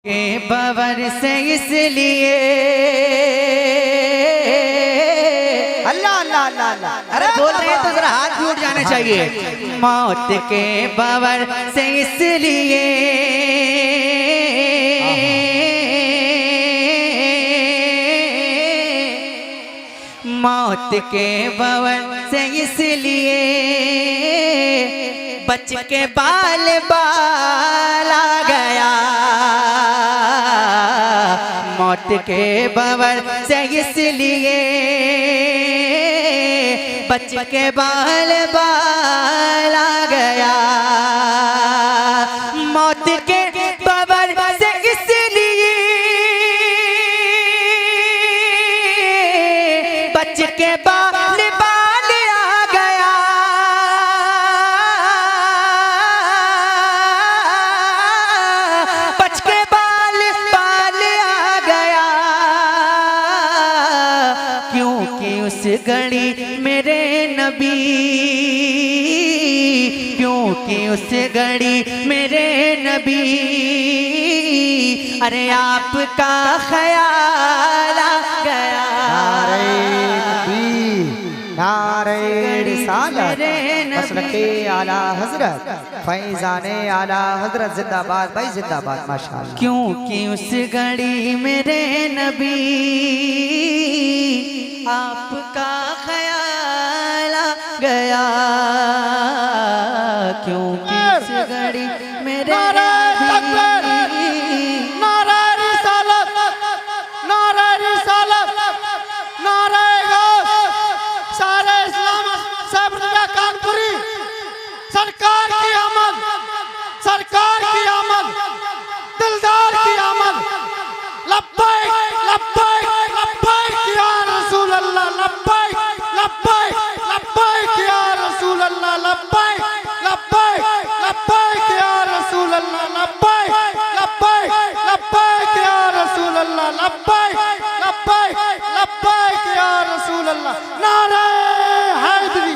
के बवर से इसलिए अल्लाह अल्लाह अल्लाह अल्लाह। अरे बोल रहे हैं तो जरा हाथ भी उठ जाने चाहिए। मौत के बवर से इसलिए मौत के बवर से इसलिए बच के बाल बाल आ गया। मौत के बवर से इसलिए बच के बाल बाल आ गया। मौत के बवर से इसलिए बच के बाल बाल आ गया। बच के बाल बाल आ गया क्योंकि उस घड़ी मेरे नबी क्योंकि उस घड़ी मेरे नबी अरे आपका ख्याल आ गया। नारे रिसालत मसलके आला हजरत फैजाने आला हजरत जिंदाबाद भाई जिंदाबाद माशाअल्लाह। क्योंकि उस घड़ी मेरे नबी आपका ख्याल आ गया। क्योंकि उस घड़ी मेरे सरकार की आमद दिलदार की आमद लब्बैक लब्बैक लब्बैक या रसूल अल्लाह लब्बैक लब्बैक लब्बैक या रसूल अल्लाह लब्बैक लब्बैक लब्बैक या रसूल अल्लाह लब्बैक लब्बैक लब्बैक या रसूल अल्लाह लब्बैक लब्बैक लब्बैक या रसूल अल्लाह। नारे हैदरी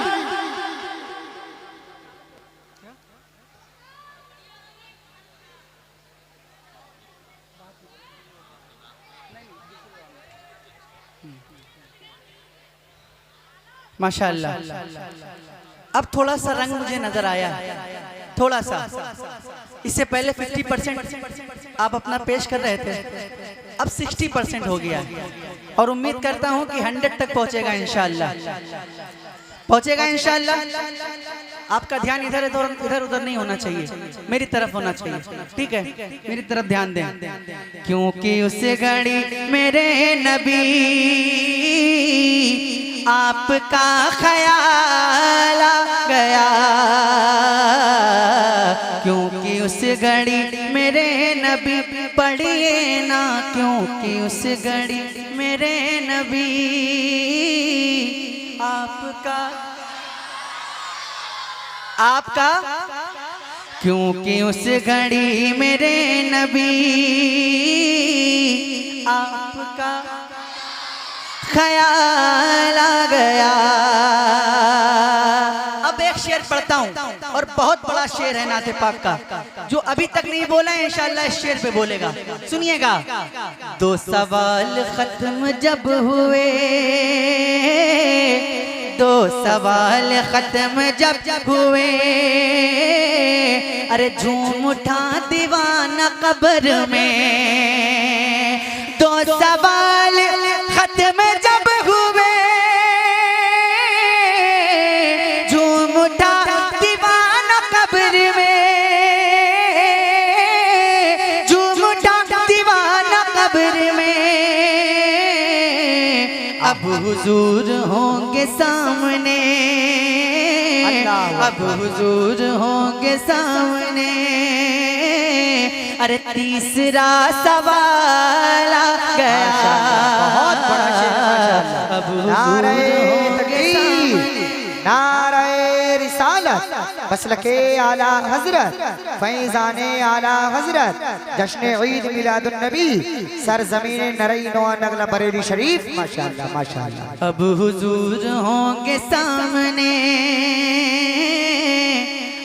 माशाअल्लाह। अब थोड़ा सा रंग मुझे नजर आया, थोड़ा सा। इससे पहले 50% आप अपना पेश कर रहे थे, अब 60% हो गया और उम्मीद करता हूं कि 100 तक पहुंचेगा इंशाअल्लाह, पहुंचेगा इंशाअल्लाह। आपका ध्यान इधर इधर उधर नहीं होना चाहिए, मेरी तरफ होना चाहिए, ठीक है? मेरी तरफ ध्यान दें। क्योंकि उस घड़ी मेरे नबी आपका ख्याल आ गया। क्योंकि उस घड़ी मेरे नबी पढ़िए ना क्योंकि उस घड़ी मेरे नबी आपका क्योंकि उस घड़ी मेरे नबी आपका ख्याल आ गया। अब एक शेर पढ़ता हूं और बहुत बड़ा शेर है नाते पाक का, जो अभी तक नहीं बोला है इंशाअल्लाह इस शेर पे बोलेगा। सुनिएगा। 2 सवाल खत्म जब हुए 2 सवाल खत्म जब हुए अरे झूम उठा दीवाना कब्र में। 2 सवाल खत्म जब हुए झूम उठा दीवाना कब्र में। झूम उठा दीवाना कब्र में। अब हुजूर होंगे सामने अब हुजूर होंगे सामने। अरे तीसरा सवाल आ गया। बहुत बड़ा शेर। अब नारे तकबीर नारे रिसालत मसलके आला हजरत फैजाने आला हजरत जश्न ईद मिलादुन नबी सरजमीन नरैनो नगला बरेली शरीफ माशाअल्लाह माशाअल्लाह। अब हुजूर होंगे सामने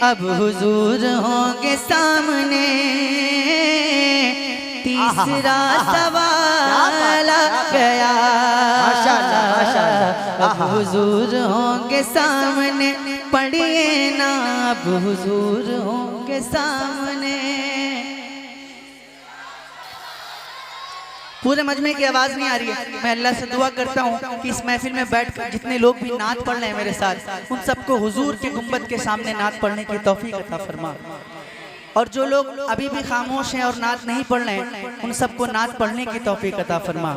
अब हुजूर होंगे सामने तीसरा सवाल आ गया, माशाअल्लाह, माशाअल्लाह। अब हुजूर होंगे सामने, पढ़िए ना अब हुजूर होंगे सामने। पूरे मजमे की आवाज़ नहीं आ रही है। मैं अल्लाह से दुआ करता हूँ कि इस महफिल में बैठकर जितने लोग भी नात पढ़ रहे हैं मेरे साथ, उन सबको हुजूर के गुंबद के सामने नात पढ़ने की तौफीक अता फरमा। और जो लोग अभी भी खामोश हैं और नात नहीं पढ़ रहे हैं, उन सबको नात पढ़ने की तौफीक अता फरमा।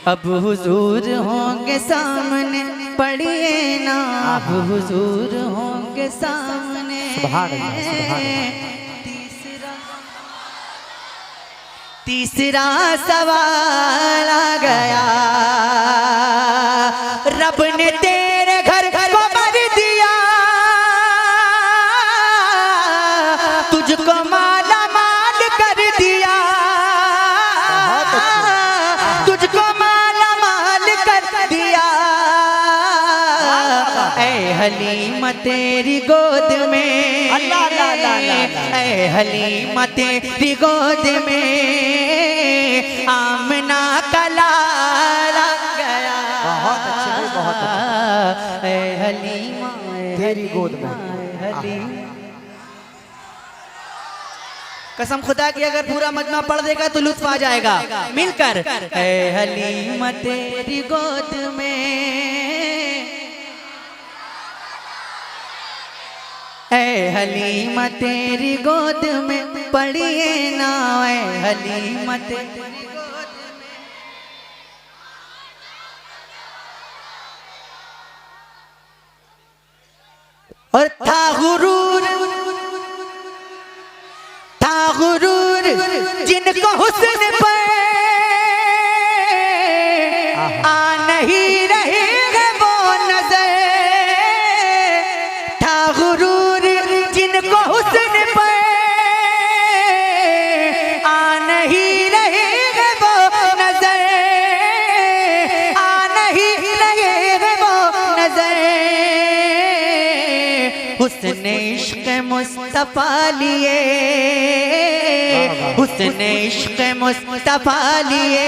अब हुजूर होंगे सामने, पढ़िए ना अब हुजूर होंगे सामने। सुभान अल्लाह, सुभान अल्लाह। तीसरा सवाल आ गया, रब ने तेरे घर को भर दिया, तुझको माला माल कर दिया, तुझको माला माल कर दिया। ऐ हलीमा तेरी गोद में, अल्लाह अल्लाह अल्लाह, ऐ हलीमा तेरी गोद में आमना का लाला गया। बहुत अच्छे भाई, बहुत अच्छे। ऐ हलीमा तेरी गोद में। हलीमा। कसम खुदा की अगर पूरा मजमा पढ़ देगा तो लुत्फ आ जाएगा मिलकर। ऐ हलीमा तेरी गोद में, ऐ हलीमा तेरी गोद में, पढ़िए ना ऐ हलीमा तेरी गोद में। और था गुरूर जिनको हुस्न पे आ नहीं रही है वो नजर, था गुरूर जिनको हुस्न पे आ नहीं रही है वो नजर, आ नहीं रही है वो नजर। हुस्न इश्क मुस्तफा लिए, हुस्न इश्क मुस्तफा लिए,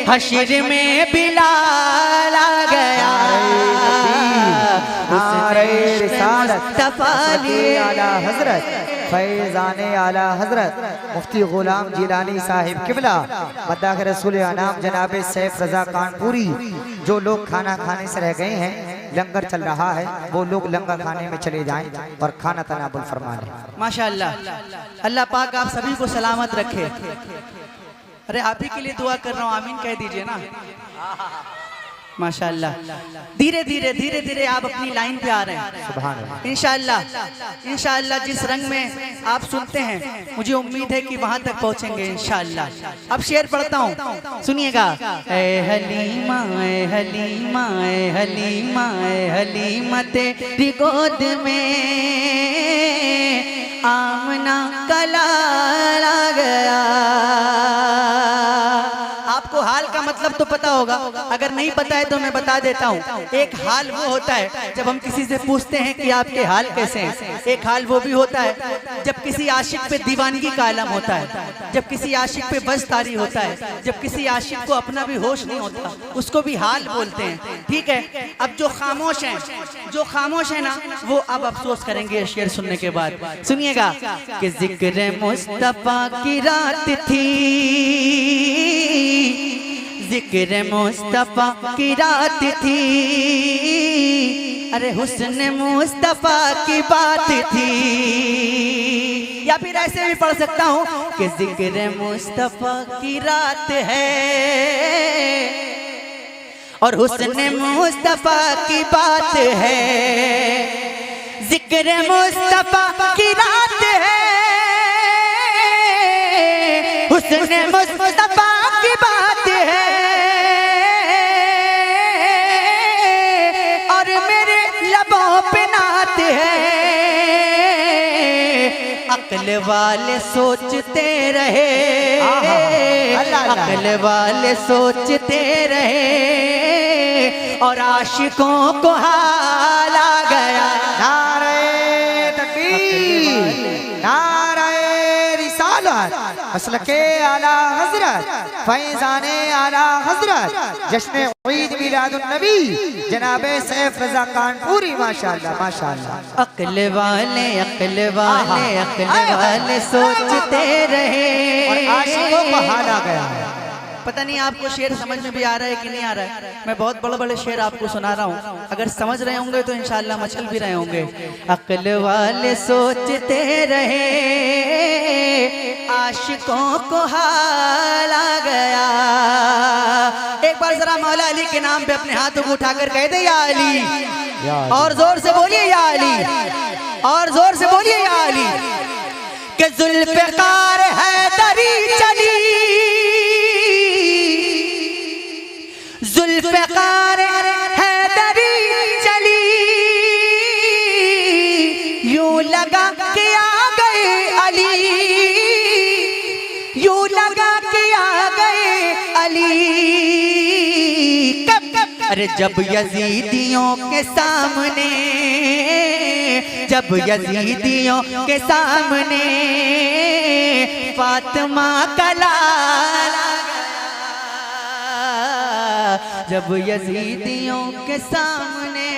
हश्र में बिलाल आ गया। हुस्न इश्क मुस्तफा लिए, आला हजरत फैज़ाने आला हजरत मुफ्ती गुलाम जिलानी साहिब किबला मद्दाह रसूल अनाम जनाब सैफ रजा कानपुरी। जो लोग खाना खाने से रह गए हैं, लंगर चल रहा है, वो लोग लंगर खाने में चले जाएं और खाना तनाबुल फरमा लें। माशाअल्लाह, अल्लाह पाक आप सभी को सलामत रखे। अरे आप ही के लिए दुआ कर रहा हूँ, आमीन कह दीजिए ना। माशाअल्लाह, धीरे धीरे धीरे धीरे आप अपनी लाइन पे आ रहे हैं। सुभान अल्लाह। इंशाअल्लाह इंशाअल्लाह जिस रंग में आप सुनते हैं, मुझे उम्मीद है कि वहां तक पहुंचेंगे इंशाअल्लाह। अब शेर पढ़ता हूँ, सुनिएगा। ऐ हलीमा ऐ हलीमा ऐ हलीमा ऐ हलीमा तेरी गोद में आमना का लाल आ गया। आपको हाल का मतलब तो पता होगा, अगर नहीं पता है तो मैं बता देता हूँ। एक हाल वो होता है जब हम किसी से पूछते हैं कि आपके हाल कैसे हैं। एक हाल वो भी होता है जब किसी आशिक पे दीवानगी का आलम होता है, जब किसी आशिक पे बज़तारी होता है, जब किसी आशिक को अपना भी होश नहीं होता, उसको भी हाल बोलते हैं। ठीक है, अब जो खामोश हैं, जो खामोश है ना, वो अब अफसोस करेंगे शेर सुनने के बाद। सुनिएगा कि जिक्र मुस्तफा की रात थी, जिक्र मुस्तफा की रात थी, अरे हुस्न मुस्तफा की बात थी। या फिर ऐसे भी पढ़ सकता हूँ कि जिक्र मुस्तफा की रात है और हुस्न मुस्तफा की बात है। जिक्र मुस्तफा की रात है, हुस्न मुस्तफा की बात है, और मेरे लबों पे नात है। अक्ल वाले सोचते रहे, अक्ल वाले सोचते रहे, और आशिकों को हाल आ गया। नारे तकबीर, नारे रिसालत, मसलके आला हजरत फैजाने आला हजरत जश्न ईद मिलादुन नबी जनाबे सैफ रजा कानपुरी माशाअल्लाह माशाअल्लाह। अक्ल वाले सोचते रहे। और आशिकों को हाल आ गया है। पता नहीं आपको शेर समझ में भी आ रहा है कि नहीं आ रहा है। मैं बहुत बड़े बड़े शेर आपको सुना रहा हूँ, अगर समझ रहे होंगे तो इंशाल्लाह मचल भी रहे होंगे। अक्ल वाले सोचते रहे, आशिकों को हाल आ गया। एक बार जरा मौला अली के नाम पे अपने हाथों को उठाकर कह दे या अली, और जोर से बोलिए या अली, और जोर से बोलिए या अली। कि जुल्फ़िकार हैदरी चली, जुल्फ़िकार हैदरी चली, यूं लगा के आ गए अली, यूं लगा के आ गए अली। कब? अरे जब यजीदियों के सामने, जब यजीदियों के सामने फातिमा का लाल, जब यजीदियों के सामने,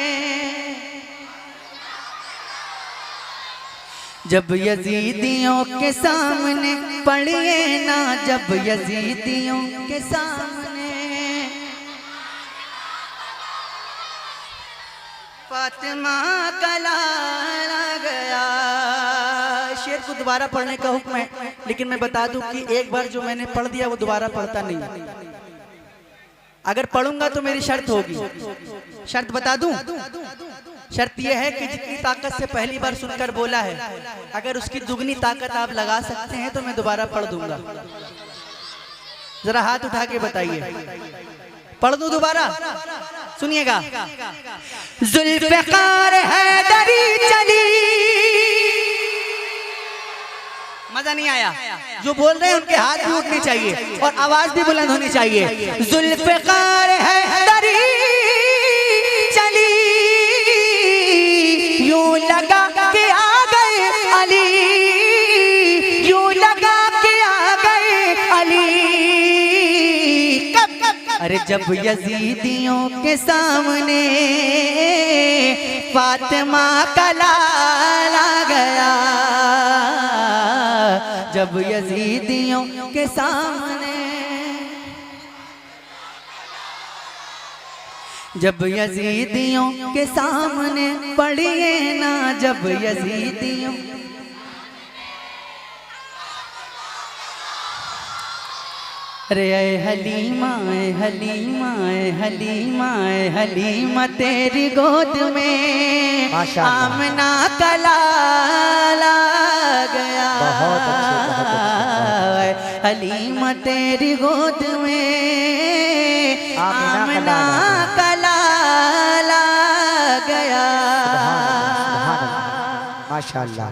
जब यजीदियों के सामने पढ़िए ना, जब यजीदियों के सामने फातिमा का लाल आ गया। शेर को दोबारा पढ़ने का हुक्म है, लेकिन मैं बता दूं कि एक बार जो मैंने पढ़ दिया वो दोबारा पढ़ता नहीं। अगर पढ़ूंगा तो मेरी शर्त होगी। शर्त बता दूं? शर्त यह है कि जितनी ताकत से पहली बार सुनकर बोला है, अगर उसकी दुगनी ताकत आप लगा सकते हैं तो मैं दोबारा पढ़ दूंगा। जरा हाथ उठा के बताइए, पढ़ दूं दोबारा? सुनिएगा। जुल्फ़िकार हैदरी चली, मजा नहीं आया? जो बोल रहे हैं उनके हाथ भी उठने चाहिए और आवाज भी बुलंद होनी चाहिए। जुल्फ़िकार हैदरी चली, यूं लगा के आ गए अली, यूं लगा के आ गए अली। कब? अरे जब यजीदियों के सामने फातिमा का लाल आ गया, जब यजीदियों के सामने, जब यजीदियों के सामने पढ़िए ना, जब यजीदियों। अरे ऐ हलीमा ऐ हलीमा ऐ हलीमा ऐ हलीमा तेरी गोद में आमना का लाल आ गया। बहुत अच्छे। हलीमा तेरी गोद में आमना का लाल आ गया। माशाअल्लाह।